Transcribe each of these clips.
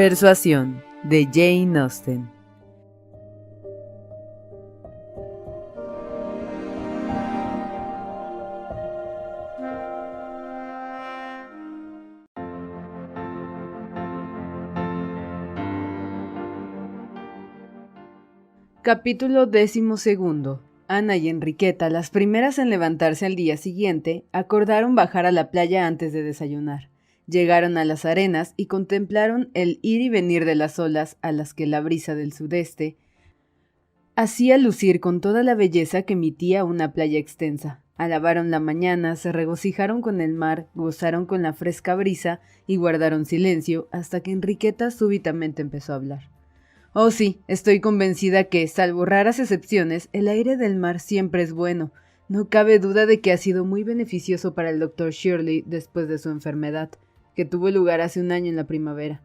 Persuasión, de Jane Austen. Capítulo 12. Ana y Enriqueta, las primeras en levantarse al día siguiente, acordaron bajar a la playa antes de desayunar. Llegaron a las arenas y contemplaron el ir y venir de las olas a las que la brisa del sudeste hacía lucir con toda la belleza que emitía una playa extensa. Alabaron la mañana, se regocijaron con el mar, gozaron con la fresca brisa y guardaron silencio hasta que Enriqueta súbitamente empezó a hablar. Oh sí, estoy convencida que, salvo raras excepciones, el aire del mar siempre es bueno. No cabe duda de que ha sido muy beneficioso para el Dr. Shirley después de su enfermedad, que tuvo lugar hace un año en la primavera.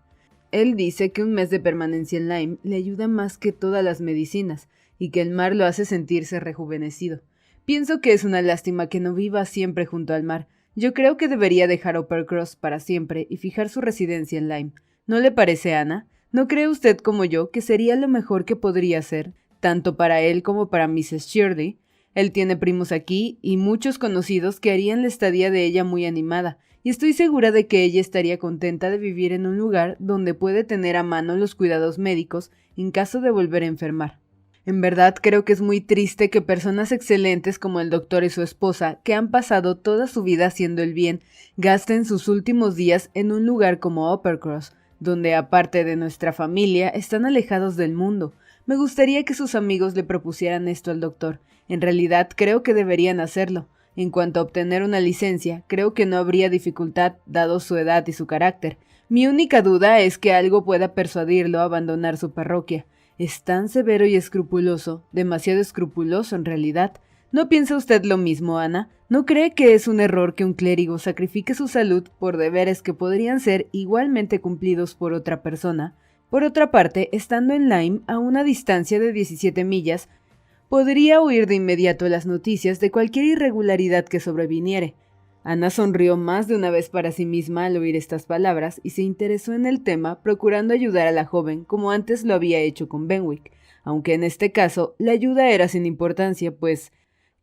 Él dice que un mes de permanencia en Lyme le ayuda más que todas las medicinas, y que el mar lo hace sentirse rejuvenecido. Pienso que es una lástima que no viva siempre junto al mar. Yo creo que debería dejar Uppercross para siempre y fijar su residencia en Lyme. ¿No le parece, Ana? ¿No cree usted como yo que sería lo mejor que podría hacer, tanto para él como para Mrs. Shirley? Él tiene primos aquí y muchos conocidos que harían la estadía de ella muy animada, y estoy segura de que ella estaría contenta de vivir en un lugar donde puede tener a mano los cuidados médicos en caso de volver a enfermar. En verdad creo que es muy triste que personas excelentes como el doctor y su esposa, que han pasado toda su vida haciendo el bien, gasten sus últimos días en un lugar como Uppercross, donde aparte de nuestra familia están alejados del mundo. Me gustaría que sus amigos le propusieran esto al doctor. En realidad creo que deberían hacerlo. En cuanto a obtener una licencia, creo que no habría dificultad dado su edad y su carácter. Mi única duda es que algo pueda persuadirlo a abandonar su parroquia. Es tan severo y escrupuloso, demasiado escrupuloso en realidad. ¿No piensa usted lo mismo, Ana? ¿No cree que es un error que un clérigo sacrifique su salud por deberes que podrían ser igualmente cumplidos por otra persona? Por otra parte, estando en Lyme, a una distancia de 17 millas, podría oír de inmediato las noticias de cualquier irregularidad que sobreviniere. Ana sonrió más de una vez para sí misma al oír estas palabras y se interesó en el tema, procurando ayudar a la joven como antes lo había hecho con Benwick, aunque en este caso la ayuda era sin importancia, pues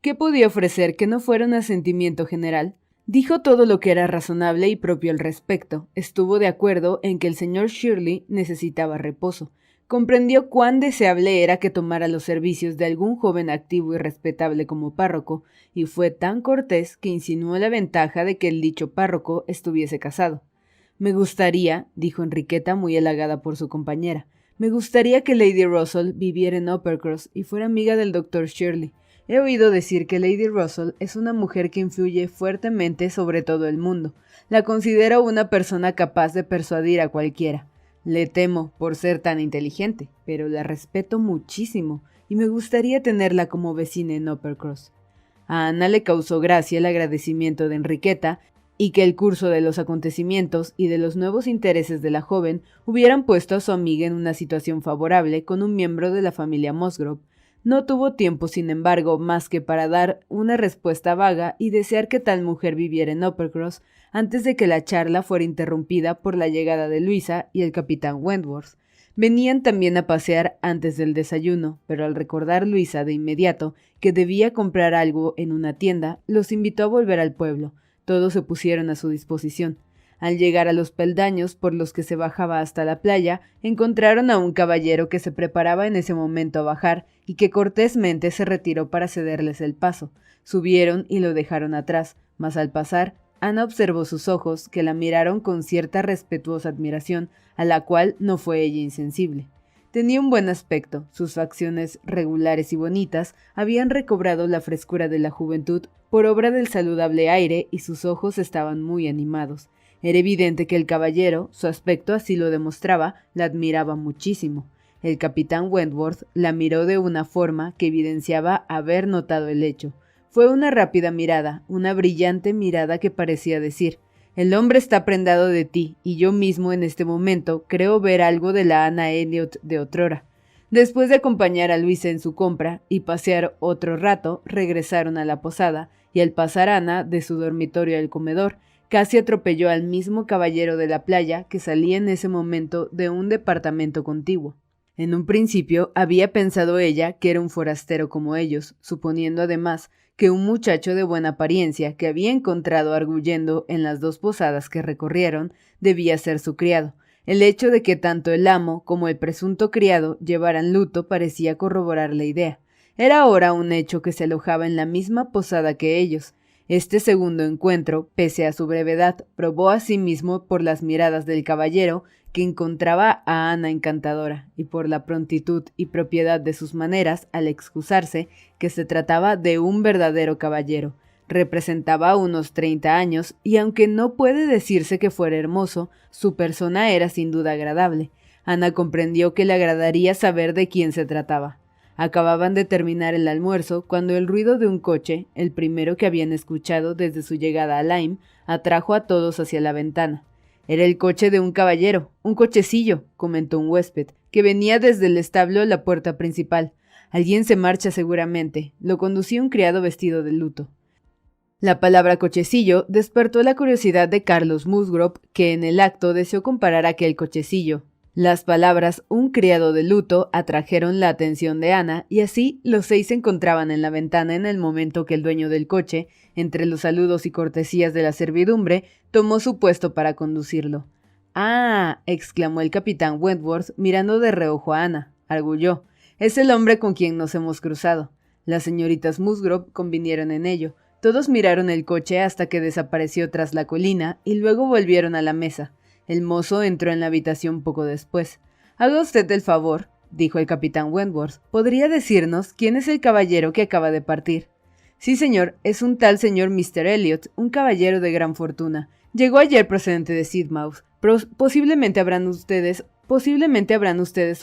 ¿qué podía ofrecer que no fuera un asentimiento general? Dijo todo lo que era razonable y propio al respecto. Estuvo de acuerdo en que el señor Shirley necesitaba reposo. Comprendió cuán deseable era que tomara los servicios de algún joven activo y respetable como párroco, y fue tan cortés que insinuó la ventaja de que el dicho párroco estuviese casado. Me gustaría, dijo Enriqueta muy halagada por su compañera, me gustaría que Lady Russell viviera en Uppercross y fuera amiga del Dr. Shirley. He oído decir que Lady Russell es una mujer que influye fuertemente sobre todo el mundo. La considero una persona capaz de persuadir a cualquiera. Le temo por ser tan inteligente, pero la respeto muchísimo y me gustaría tenerla como vecina en Uppercross. A Ana le causó gracia el agradecimiento de Enriqueta y que el curso de los acontecimientos y de los nuevos intereses de la joven hubieran puesto a su amiga en una situación favorable con un miembro de la familia Musgrove. No tuvo tiempo, sin embargo, más que para dar una respuesta vaga y desear que tal mujer viviera en Uppercross antes de que la charla fuera interrumpida por la llegada de Luisa y el capitán Wentworth. Venían también a pasear antes del desayuno, pero al recordar Luisa de inmediato que debía comprar algo en una tienda, los invitó a volver al pueblo. Todos se pusieron a su disposición. Al llegar a los peldaños por los que se bajaba hasta la playa, encontraron a un caballero que se preparaba en ese momento a bajar y que cortésmente se retiró para cederles el paso. Subieron y lo dejaron atrás, mas al pasar, Ana observó sus ojos, que la miraron con cierta respetuosa admiración, a la cual no fue ella insensible. Tenía un buen aspecto, sus facciones regulares y bonitas habían recobrado la frescura de la juventud por obra del saludable aire y sus ojos estaban muy animados. Era evidente que el caballero, su aspecto así lo demostraba, la admiraba muchísimo. El capitán Wentworth la miró de una forma que evidenciaba haber notado el hecho. Fue una rápida mirada, una brillante mirada que parecía decir: «El hombre está prendado de ti, y yo mismo en este momento creo ver algo de la Ana Elliot de otrora». Después de acompañar a Luisa en su compra y pasear otro rato, regresaron a la posada, y al pasar Ana de su dormitorio al comedor, casi atropelló al mismo caballero de la playa que salía en ese momento de un departamento contiguo. En un principio había pensado ella que era un forastero como ellos, suponiendo además que un muchacho de buena apariencia que había encontrado arguyendo en las 2 posadas que recorrieron debía ser su criado. El hecho de que tanto el amo como el presunto criado llevaran luto parecía corroborar la idea. Era ahora un hecho que se alojaba en la misma posada que ellos. Este segundo encuentro, pese a su brevedad, probó a sí mismo por las miradas del caballero que encontraba a Ana encantadora, y por la prontitud y propiedad de sus maneras al excusarse, que se trataba de un verdadero caballero. Representaba unos 30 años, y aunque no puede decirse que fuera hermoso, su persona era sin duda agradable. Ana comprendió que le agradaría saber de quién se trataba. Acababan de terminar el almuerzo cuando el ruido de un coche, el primero que habían escuchado desde su llegada a Lyme, atrajo a todos hacia la ventana. Era el coche de un caballero, un cochecillo, comentó un huésped, que venía desde el establo a la puerta principal. Alguien se marcha seguramente. Lo conducía un criado vestido de luto. La palabra cochecillo despertó la curiosidad de Carlos Musgrove, que en el acto deseó comparar aquel cochecillo. Las palabras un criado de luto atrajeron la atención de Ana, y así los 6 se encontraban en la ventana en el momento que el dueño del coche, entre los saludos y cortesías de la servidumbre, tomó su puesto para conducirlo. «¡Ah!», exclamó el capitán Wentworth, mirando de reojo a Ana. Arguyó. «Es el hombre con quien nos hemos cruzado». Las señoritas Musgrove convinieron en ello. Todos miraron el coche hasta que desapareció tras la colina y luego volvieron a la mesa. El mozo entró en la habitación poco después. «Haga usted el favor», dijo el capitán Wentworth. «¿Podría decirnos quién es el caballero que acaba de partir?» «Sí, señor, es un tal señor Mr. Elliot, un caballero de gran fortuna. Llegó ayer procedente de Sidmouth. Posiblemente habrán ustedes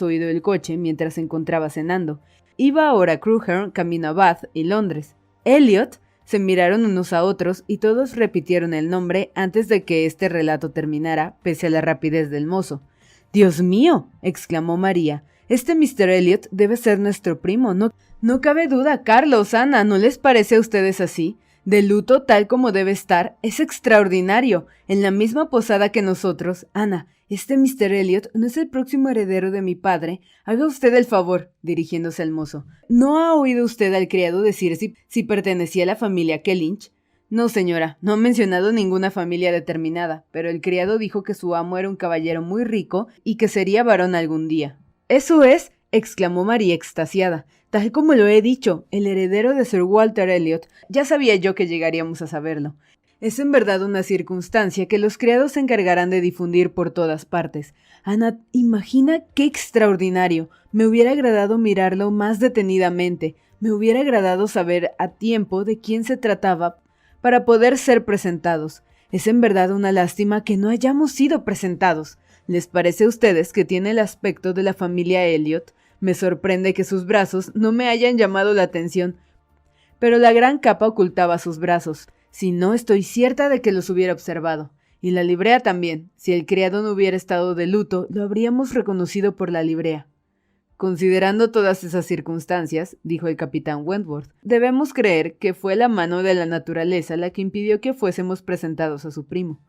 oído el coche mientras se encontraba cenando. Iba ahora a Crewherne, camino a Bath y Londres». «¿Elliot?». Se miraron unos a otros y todos repitieron el nombre antes de que este relato terminara, pese a la rapidez del mozo. «¡Dios mío!», exclamó María. «Este Mr. Elliot debe ser nuestro primo. No cabe duda. Carlos, Ana, ¿no les parece a ustedes así? De luto tal como debe estar. Es extraordinario. En la misma posada que nosotros. Ana, este Mr. Elliot no es el próximo heredero de mi padre. Haga usted el favor», dirigiéndose al mozo. «¿No ha oído usted al criado decir si pertenecía a la familia Kellynch?» «No, señora, no ha mencionado ninguna familia determinada, pero el criado dijo que su amo era un caballero muy rico y que sería varón algún día». «¡Eso es!», exclamó María extasiada. «Tal como lo he dicho, el heredero de Sir Walter Elliot. Ya sabía yo que llegaríamos a saberlo. Es en verdad una circunstancia que los criados se encargarán de difundir por todas partes. Ana, imagina qué extraordinario. Me hubiera agradado mirarlo más detenidamente. Me hubiera agradado saber a tiempo de quién se trataba para poder ser presentados. Es en verdad una lástima que no hayamos sido presentados. ¿Les parece a ustedes que tiene el aspecto de la familia Elliot? Me sorprende que sus brazos no me hayan llamado la atención, pero la gran capa ocultaba sus brazos. Si no, estoy cierta de que los hubiera observado. Y la librea también. Si el criado no hubiera estado de luto, lo habríamos reconocido por la librea». «Considerando todas esas circunstancias», dijo el capitán Wentworth, «debemos creer que fue la mano de la naturaleza la que impidió que fuésemos presentados a su primo».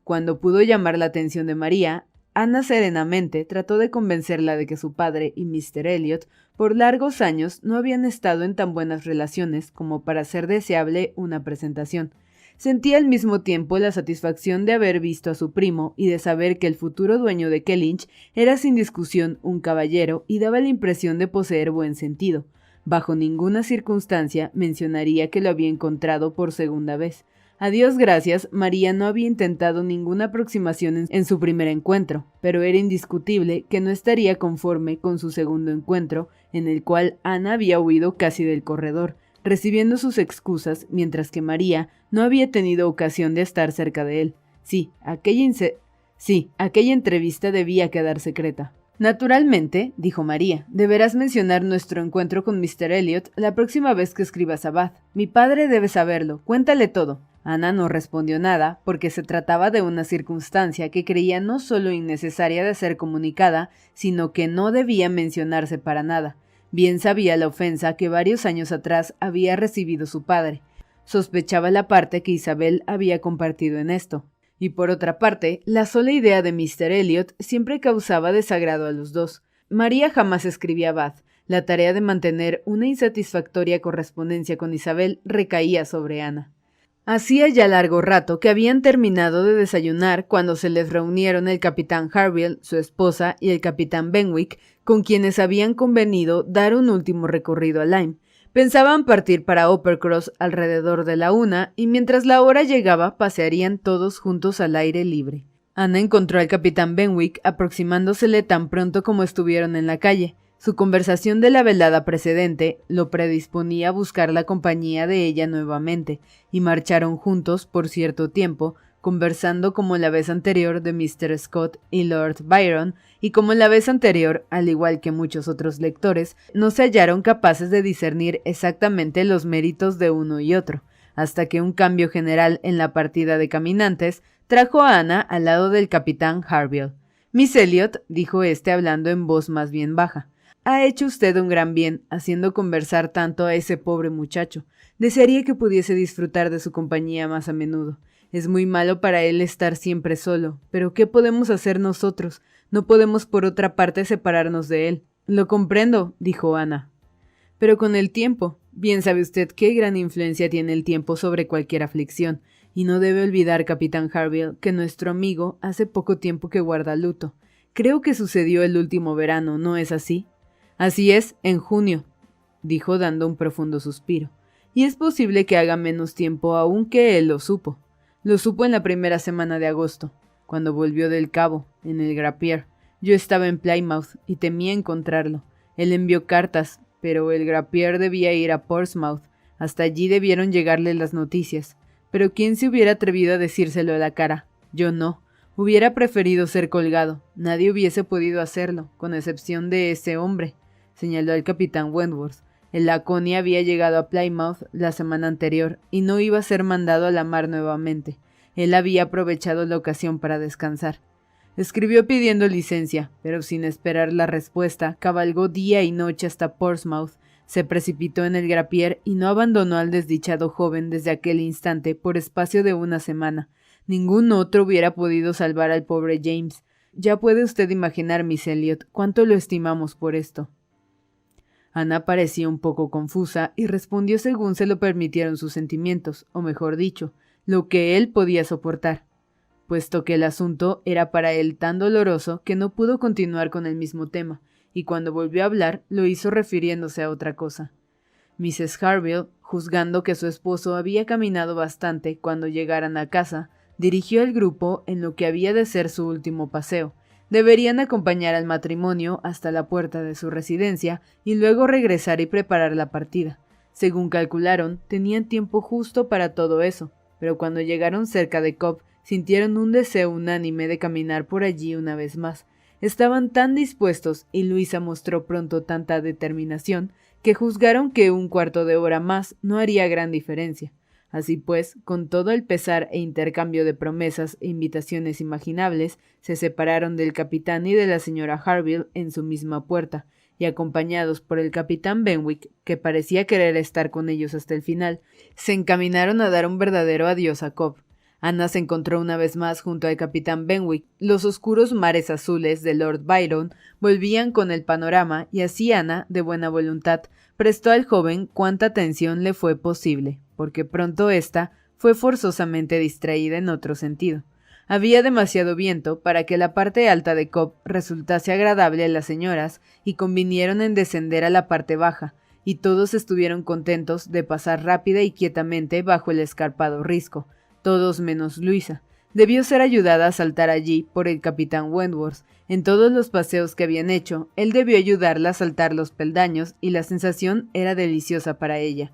Cuando pudo llamar la atención de María, Ana serenamente trató de convencerla de que su padre y Mr. Elliot por largos años no habían estado en tan buenas relaciones como para ser deseable una presentación. Sentía al mismo tiempo la satisfacción de haber visto a su primo y de saber que el futuro dueño de Kellynch era sin discusión un caballero y daba la impresión de poseer buen sentido. Bajo ninguna circunstancia mencionaría que lo había encontrado por segunda vez. A Dios gracias, María no había intentado ninguna aproximación en su primer encuentro, pero era indiscutible que no estaría conforme con su segundo encuentro, en el cual Ana había huido casi del corredor, recibiendo sus excusas, mientras que María no había tenido ocasión de estar cerca de él. Sí, aquella entrevista debía quedar secreta. «Naturalmente», dijo María, «deberás mencionar nuestro encuentro con Mr. Elliot la próxima vez que escribas a Bath. Mi padre debe saberlo. Cuéntale todo». Ana no respondió nada, porque se trataba de una circunstancia que creía no solo innecesaria de ser comunicada, sino que no debía mencionarse para nada. Bien sabía la ofensa que varios años atrás había recibido su padre. Sospechaba la parte que Isabel había compartido en esto. Y por otra parte, la sola idea de Mr. Elliot siempre causaba desagrado a los dos. María jamás escribía a Bath. La tarea de mantener una insatisfactoria correspondencia con Isabel recaía sobre Ana. Hacía ya largo rato que habían terminado de desayunar cuando se les reunieron el capitán Harville, su esposa, y el capitán Benwick, con quienes habían convenido dar un último recorrido a Lyme. Pensaban partir para Uppercross alrededor de la 1 y mientras la hora llegaba pasearían todos juntos al aire libre. Ana encontró al capitán Benwick aproximándosele tan pronto como estuvieron en la calle. Su conversación de la velada precedente lo predisponía a buscar la compañía de ella nuevamente, y marcharon juntos por cierto tiempo, conversando como la vez anterior de Mr. Scott y Lord Byron, y como la vez anterior, al igual que muchos otros lectores, no se hallaron capaces de discernir exactamente los méritos de uno y otro, hasta que un cambio general en la partida de caminantes trajo a Ana al lado del capitán Harville. «Miss Elliot», dijo éste hablando en voz más bien baja, «ha hecho usted un gran bien, haciendo conversar tanto a ese pobre muchacho. Desearía que pudiese disfrutar de su compañía más a menudo. Es muy malo para él estar siempre solo, pero ¿qué podemos hacer nosotros? No podemos por otra parte separarnos de él». «Lo comprendo», dijo Ana. «Pero con el tiempo, bien sabe usted qué gran influencia tiene el tiempo sobre cualquier aflicción, y no debe olvidar, capitán Harville, que nuestro amigo hace poco tiempo que guarda luto. Creo que sucedió el último verano, ¿no es así?» «Así es, en junio», dijo dando un profundo suspiro. «Y es posible que haga menos tiempo aún que él lo supo. Lo supo en la primera semana de agosto, cuando volvió del Cabo, en el Grapier. Yo estaba en Plymouth y temía encontrarlo. Él envió cartas, pero el Grapier debía ir a Portsmouth. Hasta allí debieron llegarle las noticias. Pero ¿quién se hubiera atrevido a decírselo a la cara? Yo no. Hubiera preferido ser colgado. Nadie hubiese podido hacerlo, con excepción de ese hombre», señaló el capitán Wentworth. «El Laconia había llegado a Plymouth la semana anterior y no iba a ser mandado a la mar nuevamente. Él había aprovechado la ocasión para descansar. Escribió pidiendo licencia, pero sin esperar la respuesta, cabalgó día y noche hasta Portsmouth, se precipitó en el Grapier y no abandonó al desdichado joven desde aquel instante por espacio de una semana. Ningún otro hubiera podido salvar al pobre James. Ya puede usted imaginar, Miss Elliot, cuánto lo estimamos por esto». Ana parecía un poco confusa y respondió según se lo permitieron sus sentimientos, o mejor dicho, lo que él podía soportar, puesto que el asunto era para él tan doloroso que no pudo continuar con el mismo tema, y cuando volvió a hablar lo hizo refiriéndose a otra cosa. Mrs. Harville, juzgando que su esposo había caminado bastante cuando llegaran a casa, dirigió al grupo en lo que había de ser su último paseo. Deberían acompañar al matrimonio hasta la puerta de su residencia y luego regresar y preparar la partida. Según calcularon, tenían tiempo justo para todo eso, pero cuando llegaron cerca de Cobb, sintieron un deseo unánime de caminar por allí una vez más. Estaban tan dispuestos, y Luisa mostró pronto tanta determinación, que juzgaron que un cuarto de hora más no haría gran diferencia. Así pues, con todo el pesar e intercambio de promesas e invitaciones imaginables, se separaron del capitán y de la señora Harville en su misma puerta, y acompañados por el capitán Benwick, que parecía querer estar con ellos hasta el final, se encaminaron a dar un verdadero adiós a Cobb. Ana se encontró una vez más junto al capitán Benwick. Los oscuros mares azules de Lord Byron volvían con el panorama, y así Ana, de buena voluntad, prestó al joven cuanta atención le fue posible, porque pronto ésta fue forzosamente distraída en otro sentido. Había demasiado viento para que la parte alta de Cobb resultase agradable a las señoras, y convinieron en descender a la parte baja, y todos estuvieron contentos de pasar rápida y quietamente bajo el escarpado risco, todos menos Luisa. Debió ser ayudada a saltar allí por el capitán Wentworth. En todos los paseos que habían hecho, él debió ayudarla a saltar los peldaños, y la sensación era deliciosa para ella.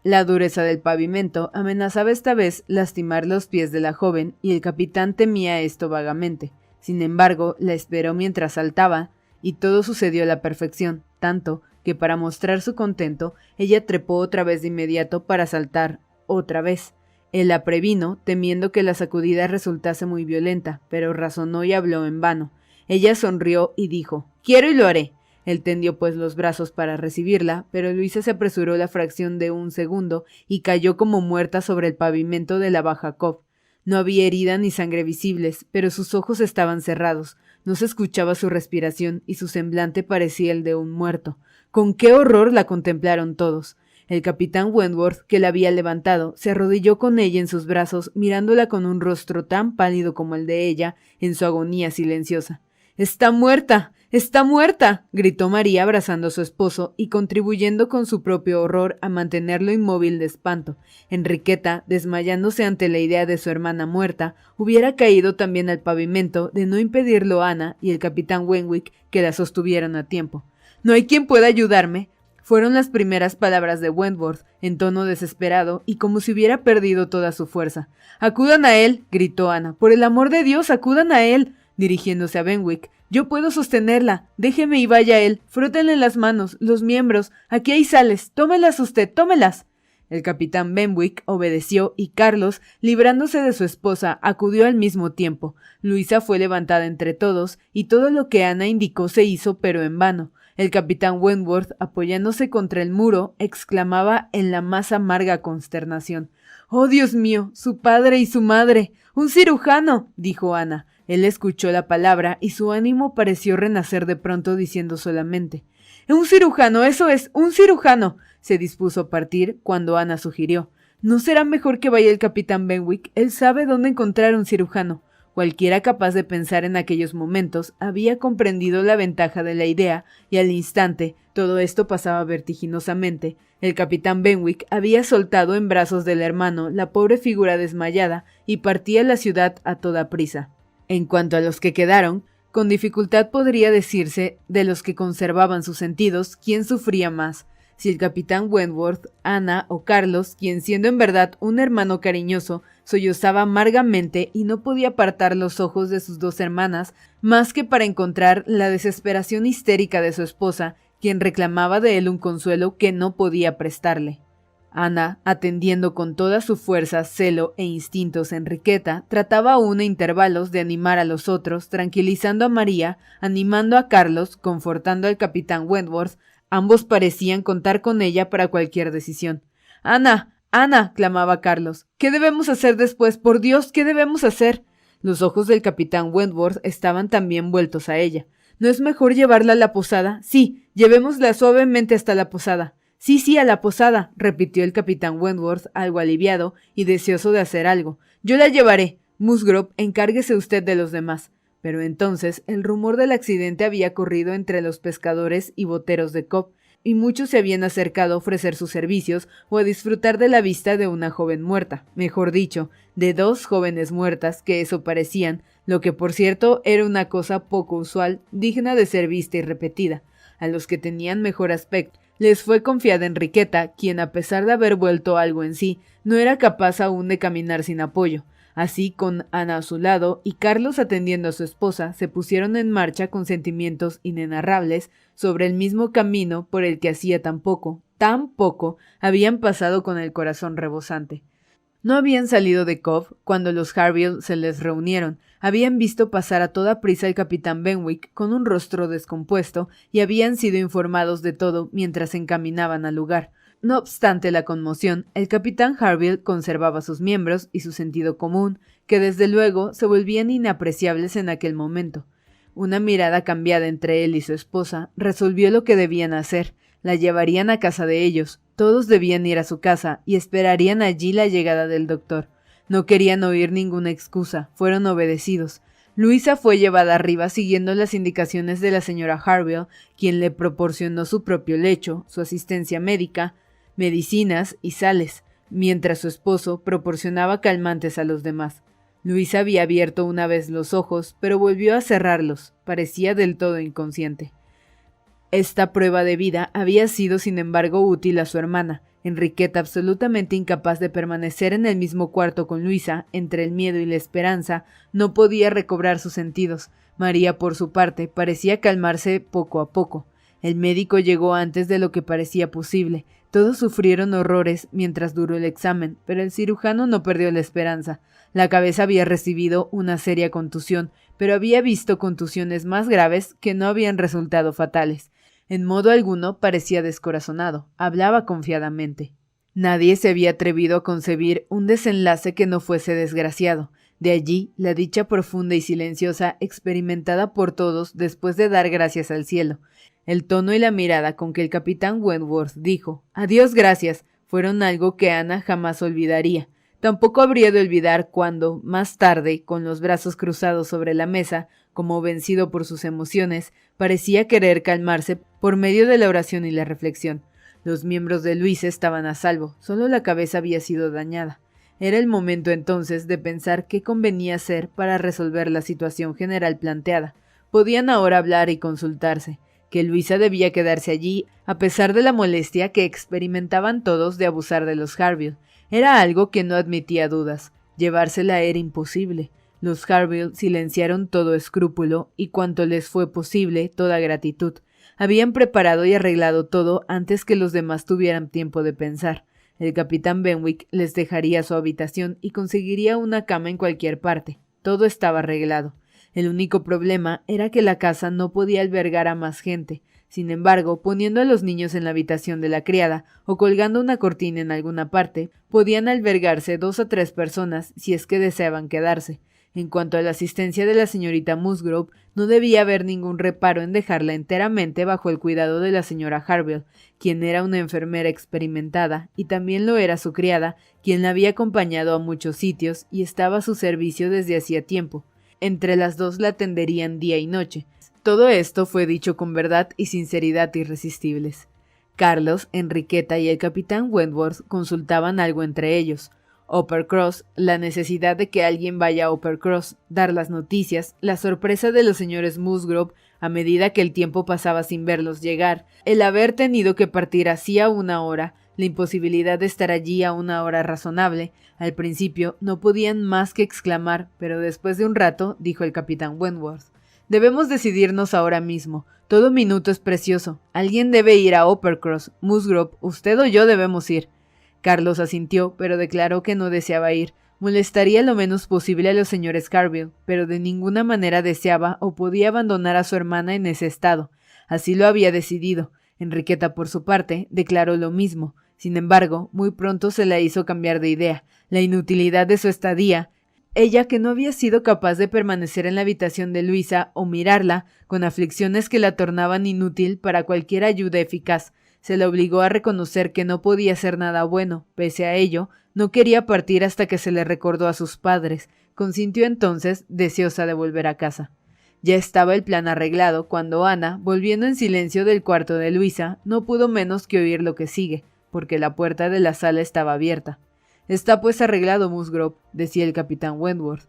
La dureza del pavimento amenazaba esta vez lastimar los pies de la joven, y el capitán temía esto vagamente. Sin embargo, la esperó mientras saltaba, y todo sucedió a la perfección, tanto que para mostrar su contento, ella trepó otra vez de inmediato para saltar otra vez. Él la previno, temiendo que la sacudida resultase muy violenta, pero razonó y habló en vano. Ella sonrió y dijo: «Quiero y lo haré. Él tendió pues los brazos para recibirla, pero Luisa se apresuró la fracción de un segundo y cayó como muerta sobre el pavimento de la baja Cobb. No había herida ni sangre visibles, pero sus ojos estaban cerrados. No se escuchaba su respiración y su semblante parecía el de un muerto. Con qué horror la contemplaron todos. El capitán Wentworth, que la había levantado, se arrodilló con ella en sus brazos, mirándola con un rostro tan pálido como el de ella, en su agonía silenciosa. —¡Está muerta! ¡Está muerta! —gritó María abrazando a su esposo y contribuyendo con su propio horror a mantenerlo inmóvil de espanto. Enriqueta, desmayándose ante la idea de su hermana muerta, hubiera caído también al pavimento de no impedirlo Ana y el capitán Wenwick, que la sostuvieron a tiempo. —¿No hay quien pueda ayudarme? Fueron las primeras palabras de Wentworth, en tono desesperado y como si hubiera perdido toda su fuerza. —¡Acudan a él! —gritó Ana. —¡Por el amor de Dios, acudan a él! Dirigiéndose a Benwick. —Yo puedo sostenerla. Déjeme y vaya él. Frótenle las manos, los miembros. Aquí hay sales. Tómelas usted, tómelas. El capitán Benwick obedeció y Carlos, librándose de su esposa, acudió al mismo tiempo. Luisa fue levantada entre todos y todo lo que Ana indicó se hizo, pero en vano. El capitán Wentworth, apoyándose contra el muro, exclamaba en la más amarga consternación. —¡Oh, Dios mío! ¡Su padre y su madre! —¡Un cirujano! —dijo Ana. Él escuchó la palabra y su ánimo pareció renacer de pronto diciendo solamente «¡Un cirujano! ¡Eso es! ¡Un cirujano!». Se dispuso a partir cuando Ana sugirió «¿No será mejor que vaya el capitán Benwick? Él sabe dónde encontrar un cirujano». Cualquiera capaz de pensar en aquellos momentos había comprendido la ventaja de la idea y al instante todo esto pasaba vertiginosamente. El capitán Benwick había soltado en brazos del hermano la pobre figura desmayada y partía a la ciudad a toda prisa. En cuanto a los que quedaron, con dificultad podría decirse de los que conservaban sus sentidos quién sufría más, si el capitán Wentworth, Ana o Carlos, quien siendo en verdad un hermano cariñoso, sollozaba amargamente y no podía apartar los ojos de sus dos hermanas más que para encontrar la desesperación histérica de su esposa, quien reclamaba de él un consuelo que no podía prestarle. Ana, atendiendo con toda su fuerza, celo e instintos a Enriqueta, trataba aún a intervalos de animar a los otros, tranquilizando a María, animando a Carlos, confortando al capitán Wentworth. Ambos parecían contar con ella para cualquier decisión. «¡Ana! ¡Ana!», clamaba Carlos. «¿Qué debemos hacer después? ¡Por Dios! ¿Qué debemos hacer?». Los ojos del capitán Wentworth estaban también vueltos a ella. «¿No es mejor llevarla a la posada?». «Sí, llevémosla suavemente hasta la posada». «Sí, a la posada», repitió el capitán Wentworth, algo aliviado y deseoso de hacer algo. «Yo la llevaré. Musgrove, encárguese usted de los demás». Pero entonces el rumor del accidente había corrido entre los pescadores y boteros de Cobb, y muchos se habían acercado a ofrecer sus servicios o a disfrutar de la vista de una joven muerta, mejor dicho, de dos jóvenes muertas que eso parecían, lo que por cierto era una cosa poco usual, digna de ser vista y repetida. A los que tenían mejor aspecto les fue confiada Enriqueta, quien a pesar de haber vuelto algo en sí, no era capaz aún de caminar sin apoyo. Así, con Ana a su lado y Carlos atendiendo a su esposa, se pusieron en marcha con sentimientos inenarrables sobre el mismo camino por el que hacía tan poco, habían pasado con el corazón rebosante. No habían salido de Cobb cuando los Harville se les reunieron. Habían visto pasar a toda prisa el capitán Benwick con un rostro descompuesto y habían sido informados de todo mientras se encaminaban al lugar. No obstante la conmoción, el capitán Harville conservaba sus miembros y su sentido común, que desde luego se volvían inapreciables en aquel momento. Una mirada cambiada entre él y su esposa resolvió lo que debían hacer. La llevarían a casa de ellos. Todos debían ir a su casa y esperarían allí la llegada del doctor. No querían oír ninguna excusa. Fueron obedecidos. Luisa fue llevada arriba siguiendo las indicaciones de la señora Harville, quien le proporcionó su propio lecho, su asistencia médica, medicinas y sales, mientras su esposo proporcionaba calmantes a los demás. Luisa había abierto una vez los ojos, pero volvió a cerrarlos. Parecía del todo inconsciente. Esta prueba de vida había sido, sin embargo, útil a su hermana. Enriqueta, absolutamente incapaz de permanecer en el mismo cuarto con Luisa, entre el miedo y la esperanza, no podía recobrar sus sentidos. María, por su parte, parecía calmarse poco a poco. El médico llegó antes de lo que parecía posible. Todos sufrieron horrores mientras duró el examen, pero el cirujano no perdió la esperanza. La cabeza había recibido una seria contusión, pero había visto contusiones más graves que no habían resultado fatales. En modo alguno parecía descorazonado, hablaba confiadamente. Nadie se había atrevido a concebir un desenlace que no fuese desgraciado. De allí la dicha profunda y silenciosa experimentada por todos después de dar gracias al cielo. El tono y la mirada con que el capitán Wentworth dijo «Adiós, gracias», fueron algo que Ana jamás olvidaría. Tampoco habría de olvidar cuando, más tarde, con los brazos cruzados sobre la mesa, como vencido por sus emociones, parecía querer calmarse por medio de la oración y la reflexión. Los miembros de Luisa estaban a salvo, solo la cabeza había sido dañada. Era el momento entonces de pensar qué convenía hacer para resolver la situación general planteada. Podían ahora hablar y consultarse. Que Luisa debía quedarse allí, a pesar de la molestia que experimentaban todos de abusar de los Harville. Era algo que no admitía dudas. Llevársela era imposible. Los Harville silenciaron todo escrúpulo y cuanto les fue posible, toda gratitud. Habían preparado y arreglado todo antes que los demás tuvieran tiempo de pensar. El capitán Benwick les dejaría su habitación y conseguiría una cama en cualquier parte. Todo estaba arreglado. El único problema era que la casa no podía albergar a más gente. Sin embargo, poniendo a los niños en la habitación de la criada o colgando una cortina en alguna parte, podían albergarse 2 o 3 personas si es que deseaban quedarse. En cuanto a la asistencia de la señorita Musgrove, no debía haber ningún reparo en dejarla enteramente bajo el cuidado de la señora Harville, quien era una enfermera experimentada, y también lo era su criada, quien la había acompañado a muchos sitios y estaba a su servicio desde hacía tiempo. Entre las dos la atenderían día y noche. Todo esto fue dicho con verdad y sinceridad irresistibles. Carlos, Enriqueta y el capitán Wentworth consultaban algo entre ellos. Uppercross, la necesidad de que alguien vaya a Uppercross, dar las noticias, la sorpresa de los señores Musgrove a medida que el tiempo pasaba sin verlos llegar, el haber tenido que partir hacía una hora, la imposibilidad de estar allí a una hora razonable. Al principio no podían más que exclamar, pero después de un rato dijo el capitán Wentworth: «Debemos decidirnos ahora mismo. Todo minuto es precioso. Alguien debe ir a Uppercross. Musgrove, usted o yo debemos ir». Carlos asintió, pero declaró que no deseaba ir. Molestaría lo menos posible a los señores Harville, pero de ninguna manera deseaba o podía abandonar a su hermana en ese estado. Así lo había decidido. Enriqueta, por su parte, declaró lo mismo. Sin embargo, muy pronto se la hizo cambiar de idea. La inutilidad de su estadía, ella que no había sido capaz de permanecer en la habitación de Luisa o mirarla, con aflicciones que la tornaban inútil para cualquier ayuda eficaz, se la obligó a reconocer que no podía hacer nada bueno. Pese a ello, no quería partir hasta que se le recordó a sus padres. Consintió entonces, deseosa de volver a casa. Ya estaba el plan arreglado cuando Ana, volviendo en silencio del cuarto de Luisa, no pudo menos que oír lo que sigue, porque la puerta de la sala estaba abierta. «Está pues arreglado, Musgrove», decía el capitán Wentworth.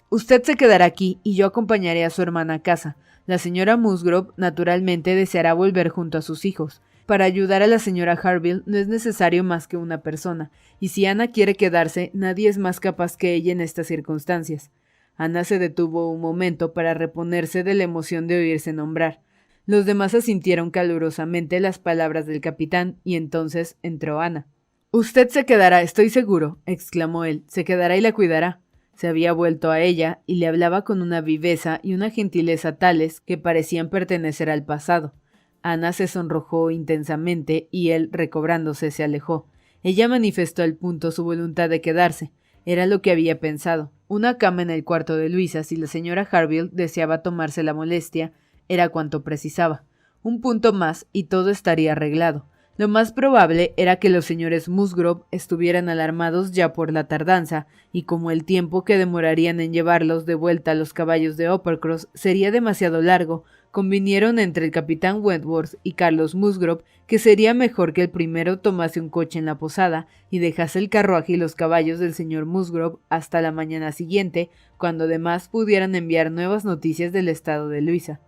«Usted se quedará aquí y yo acompañaré a su hermana a casa. La señora Musgrove naturalmente deseará volver junto a sus hijos. Para ayudar a la señora Harville no es necesario más que una persona, y si Ana quiere quedarse, nadie es más capaz que ella en estas circunstancias». Ana se detuvo un momento para reponerse de la emoción de oírse nombrar. Los demás asintieron calurosamente las palabras del capitán, y entonces entró Ana. «Usted se quedará, estoy seguro», exclamó él. «Se quedará y la cuidará». Se había vuelto a ella y le hablaba con una viveza y una gentileza tales que parecían pertenecer al pasado. Ana se sonrojó intensamente y él, recobrándose, se alejó. Ella manifestó al punto su voluntad de quedarse. Era lo que había pensado. Una cama en el cuarto de Luisa, si la señora Harville deseaba tomarse la molestia, era cuanto precisaba. Un punto más y todo estaría arreglado. Lo más probable era que los señores Musgrove estuvieran alarmados ya por la tardanza, y como el tiempo que demorarían en llevarlos de vuelta a los caballos de Uppercross sería demasiado largo, convinieron entre el capitán Wentworth y Carlos Musgrove que sería mejor que el primero tomase un coche en la posada y dejase el carruaje y los caballos del señor Musgrove hasta la mañana siguiente, cuando además pudieran enviar nuevas noticias del estado de Luisa.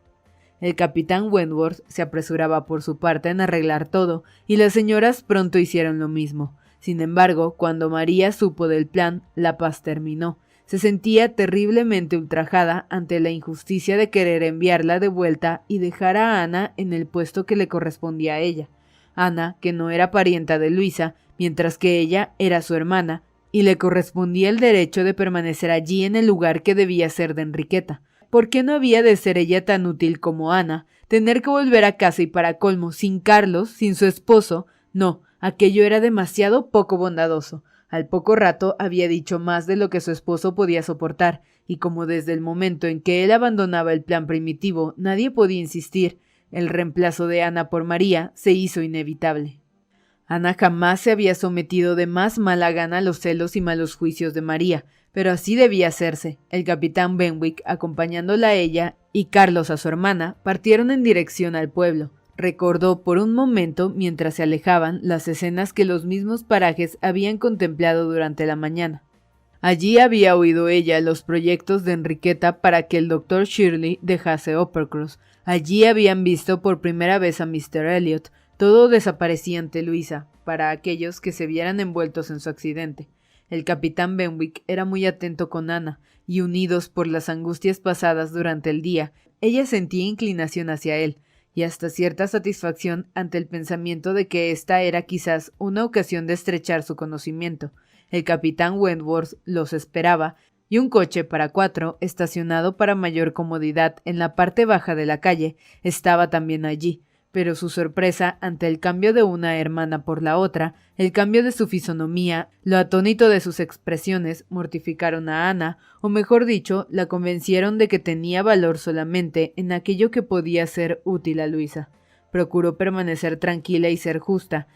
El capitán Wentworth se apresuraba por su parte en arreglar todo, y las señoras pronto hicieron lo mismo. Sin embargo, cuando María supo del plan, la paz terminó. Se sentía terriblemente ultrajada ante la injusticia de querer enviarla de vuelta y dejar a Ana en el puesto que le correspondía a ella. Ana, que no era parienta de Luisa, mientras que ella era su hermana, y le correspondía el derecho de permanecer allí en el lugar que debía ser de Enriqueta. por qué no había de ser ella tan útil como Ana, tener que volver a casa y para colmo sin Carlos, sin su esposo. No, aquello era demasiado poco bondadoso. Al poco rato había dicho más de lo que su esposo podía soportar, y como desde el momento en que él abandonaba el plan primitivo nadie podía insistir, el reemplazo de Ana por María se hizo inevitable. Ana jamás se había sometido de más mala gana a los celos y malos juicios de María, pero así debía hacerse. El capitán Benwick, acompañándola a ella, y Carlos a su hermana, partieron en dirección al pueblo. Recordó por un momento, mientras se alejaban, las escenas que los mismos parajes habían contemplado durante la mañana. Allí había oído ella los proyectos de Enriqueta para que el doctor Shirley dejase Uppercross. Allí habían visto por primera vez a Mr. Elliot. Todo desaparecía ante Luisa, para aquellos que se vieran envueltos en su accidente. El capitán Benwick era muy atento con Ana, y unidos por las angustias pasadas durante el día, ella sentía inclinación hacia él, y hasta cierta satisfacción ante el pensamiento de que esta era quizás una ocasión de estrechar su conocimiento. El capitán Wentworth los esperaba, y un coche para 4, estacionado para mayor comodidad en la parte baja de la calle, estaba también allí, pero su sorpresa ante el cambio de una hermana por la otra, el cambio de su fisonomía, lo atónito de sus expresiones, mortificaron a Ana, o mejor dicho, la convencieron de que tenía valor solamente en aquello que podía ser útil a Luisa. Procuró permanecer tranquila y ser justa.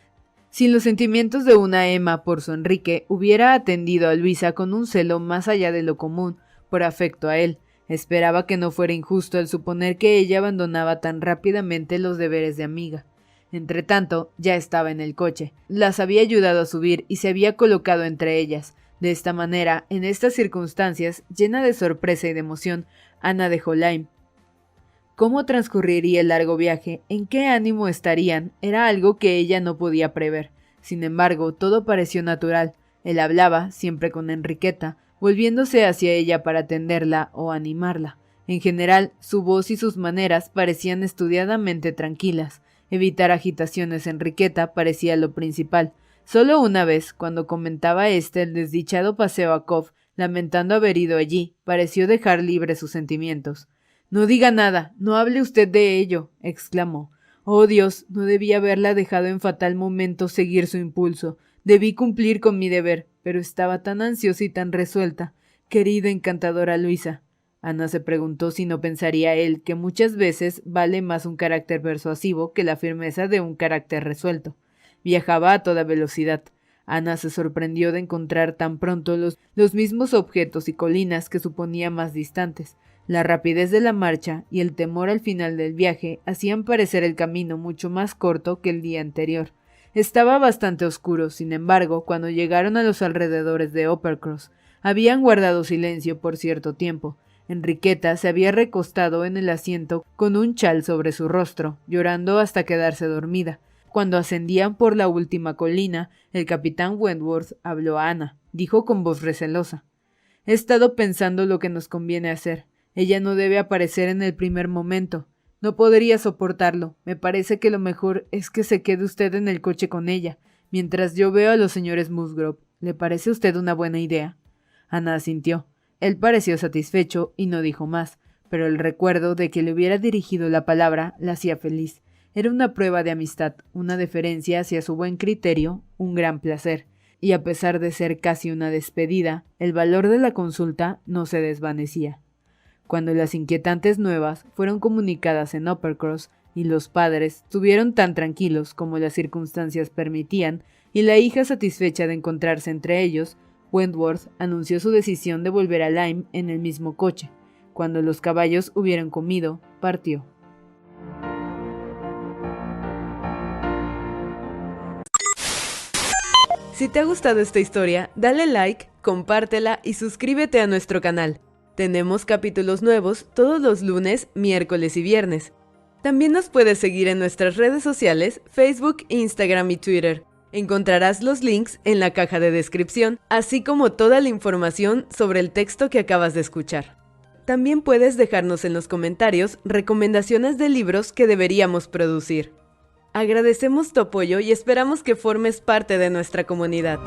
Sin los sentimientos de una Emma por su Enrique, hubiera atendido a Luisa con un celo más allá de lo común, por afecto a él. Esperaba que no fuera injusto el suponer que ella abandonaba tan rápidamente los deberes de amiga. Entretanto, ya estaba en el coche. Las había ayudado a subir y se había colocado entre ellas. De esta manera, en estas circunstancias, llena de sorpresa y de emoción, Ana dejó Lyme. Cómo transcurriría el largo viaje, en qué ánimo estarían, era algo que ella no podía prever. Sin embargo, todo pareció natural. Él hablaba, siempre con Enriqueta, volviéndose hacia ella para atenderla o animarla. En general, su voz y sus maneras parecían estudiadamente tranquilas. Evitar agitaciones en Enriqueta parecía lo principal. Solo una vez, cuando comentaba el desdichado paseo a Cove, lamentando haber ido allí, pareció dejar libres sus sentimientos. «No diga nada, no hable usted de ello», exclamó. «Oh Dios, no debí haberla dejado en fatal momento seguir su impulso. Debí cumplir con mi deber, pero estaba tan ansiosa y tan resuelta. Querida, encantadora Luisa». Ana se preguntó si no pensaría él que muchas veces vale más un carácter persuasivo que la firmeza de un carácter resuelto. Viajaba a toda velocidad. Ana se sorprendió de encontrar tan pronto los mismos objetos y colinas que suponía más distantes. La rapidez de la marcha y el temor al final del viaje hacían parecer el camino mucho más corto que el día anterior. Estaba bastante oscuro, sin embargo, cuando llegaron a los alrededores de Uppercross. Habían guardado silencio por cierto tiempo. Enriqueta se había recostado en el asiento con un chal sobre su rostro, llorando hasta quedarse dormida. Cuando ascendían por la última colina, el capitán Wentworth habló a Ana. Dijo con voz recelosa: «He estado pensando lo que nos conviene hacer. Ella no debe aparecer en el primer momento. No podría soportarlo. Me parece que lo mejor es que se quede usted en el coche con ella, mientras yo veo a los señores Musgrove. ¿Le parece a usted una buena idea?» Ana asintió. Él pareció satisfecho y no dijo más, pero el recuerdo de que le hubiera dirigido la palabra la hacía feliz. Era una prueba de amistad, una deferencia hacia su buen criterio, un gran placer. Y a pesar de ser casi una despedida, el valor de la consulta no se desvanecía. Cuando las inquietantes nuevas fueron comunicadas en Uppercross y los padres estuvieron tan tranquilos como las circunstancias permitían, y la hija satisfecha de encontrarse entre ellos, Wentworth anunció su decisión de volver a Lyme en el mismo coche. Cuando los caballos hubieron comido, partió. Si te ha gustado esta historia, dale like, compártela y suscríbete a nuestro canal. Tenemos capítulos nuevos todos los lunes, miércoles y viernes. También nos puedes seguir en nuestras redes sociales, Facebook, Instagram y Twitter. Encontrarás los links en la caja de descripción, así como toda la información sobre el texto que acabas de escuchar. También puedes dejarnos en los comentarios recomendaciones de libros que deberíamos producir. Agradecemos tu apoyo y esperamos que formes parte de nuestra comunidad.